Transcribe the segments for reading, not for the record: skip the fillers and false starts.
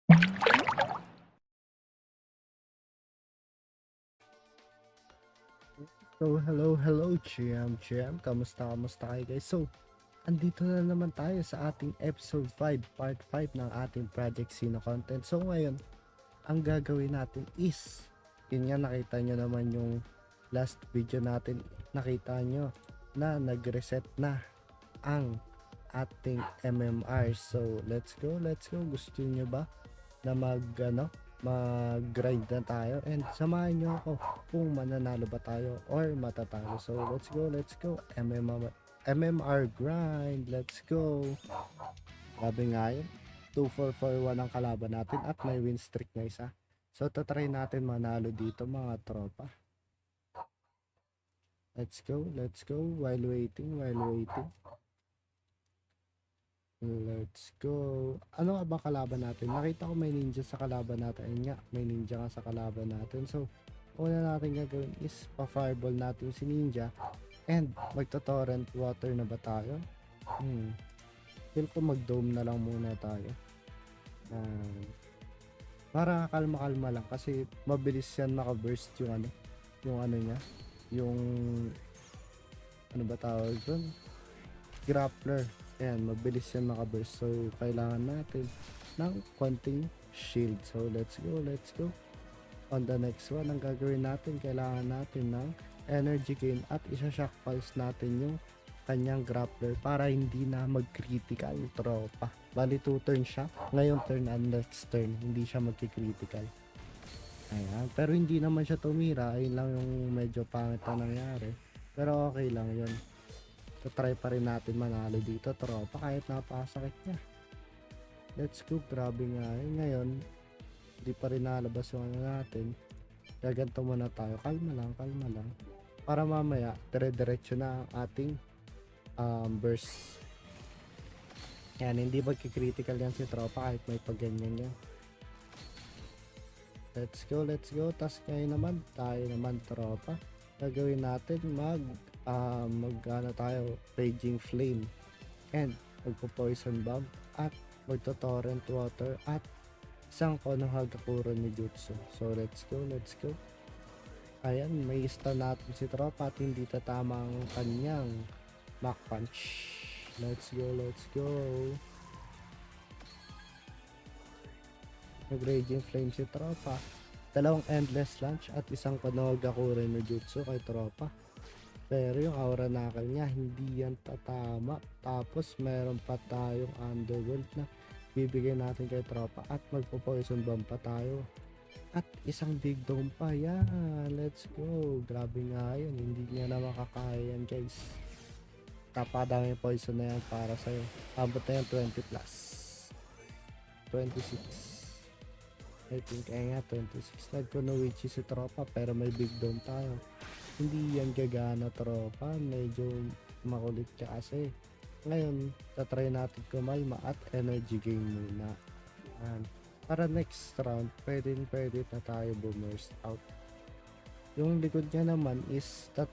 So, hello, GM. Kamusta kayo guys? So, andito na naman tayo sa ating episode 5, part 5 ng ating Project Sino content. So, ngayon, ang gagawin natin is, yun nga, nakita nyo naman yung last video natin, nakita nyo na nag-reset na ang ating MMR. So, let's go. Gusto nyo ba na mag-grind na tayo, and samahan nyo ako kung mananalo ba tayo or matatalo. So let's go, MMR grind, let's go. Grabe nga yun, 2-4-4-1 ang kalaban natin at may win streak na isa. So tatry natin manalo dito mga tropa. Let's go while waiting. Let's go. Ano nga ba kalaban natin? Nakita ko may ninja sa kalaban natin. Ayun nga, may ninja nga sa kalaban natin. So, una natin gagawin is pa-fireball natin si ninja. And, magto-torrent water na ba tayo? Feel ko mag-dome na lang muna tayo. Para kalma-kalma lang. Kasi, mabilis yan maka-burst yung ano niya. Yung, ano ba tawag doon? Grappler. Ayan, mabilis yan makaburst. So, kailangan natin ng konting shield. So, let's go. On the next one, ang gagawin natin, kailangan natin ng energy gain at isa-shock pulse natin yung kanyang grappler para hindi na mag-critical tropa. Bali 2 turn siya. Ngayon turn and next turn, hindi siya mag-critical. Ayan, pero hindi naman siya tumira. Ayun lang yung medyo pangit na nangyari. Pero okay lang yun. So, try pa rin natin manalo dito, tropa, kahit napakasakit niya. Let's go, grabe nga yun. Ngayon, hindi pa rin nalabas yung ano natin. Kaya ganito muna tayo, kalma lang. Para mamaya, dire-diretso na ang ating burst. Yan, hindi magki-critical yan si tropa kahit may pagganyan yan. Let's go. Tas ngayon naman, tayo naman tropa. Gagawin natin magana tayo, Raging Flame, and magpo-poison bomb at magto-torrent water at isang Konohagakure ni Jutsu. So let's go. Ayan, may stun natin si tropa at hindi tatama ang kanyang Mach Punch. Let's go. Mag-Raging Flame si tropa, dalawang Endless Lunge at isang Konohagakure no Jutsu kay tropa. Pero yung aura knuckle niya, hindi yan tatama. Tapos meron pa tayong Underworld na bibigay natin kay tropa at magpo-poison bomb pa tayo. At isang Big Dome pa. Yan, let's go. Grabe nga yun, hindi niya na makakaya yan guys. Tapadami poison na yan para sa'yo. Abot na yan 20 plus 26. I think ay nga 26. Nagkunowichi si tropa pero may Big Dome tayo. Hindi yan gagana tropa, medyo makulit ka kasi. Ngayon, tatry natin kumalma at energy gain muna. And para next round, pwede na tayo bumers out. Yung likod niya naman is 3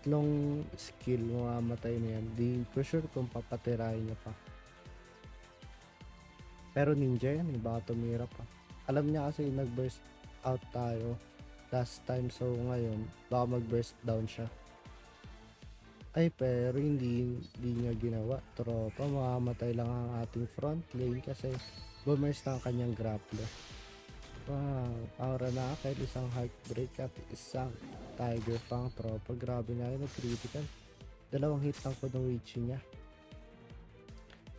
skill, mamamatay na yan. Di ko sure kung papatirahin niya pa. Pero ninja yan, baka tumira pa. Alam niya kasi nag-burst out tayo last time, so ngayon baka mag-burst down siya. Ay, pero hindi niya ginawa tropa, mamamatay lang ang ating front lane kasi bumers na ang kanyang grappler. Wow, aura na kahit isang heartbreak at isang tiger fang tropa. Grabe na yun, critical. 2 hit ang kunoichi niya.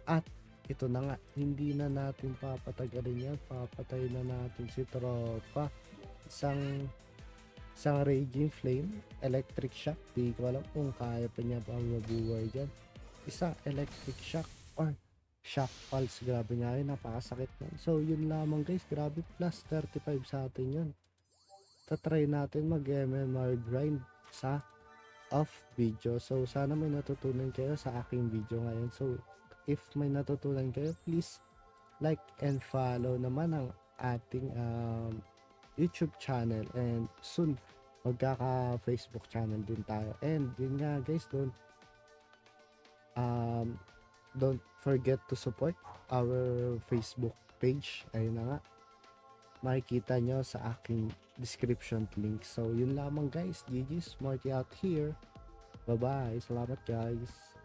At ito na nga, hindi na natin papatagalin yan, papatay na natin si tropa. Isang Raging Flame, Electric Shock, di ko alam kung kaya pa niya pa mabuhay dyan. Isang Electric Shock or Shock Pulse, grabe nga yun, napakasakit na. So yun lamang guys, grabe, plus 35 sa atin yun. Tatry natin mag-MMR grind sa off video. So sana may natutunan kayo sa aking video ngayon. So if may natutunan kayo, please like and follow naman ang ating YouTube channel, and soon magkaka Facebook channel din tayo. And yun nga guys, don't forget to support our Facebook page. Ayun na nga, makikita nyo sa aking description link. So, yun lamang guys. GG's Marty out here. Bye-bye. Salamat guys.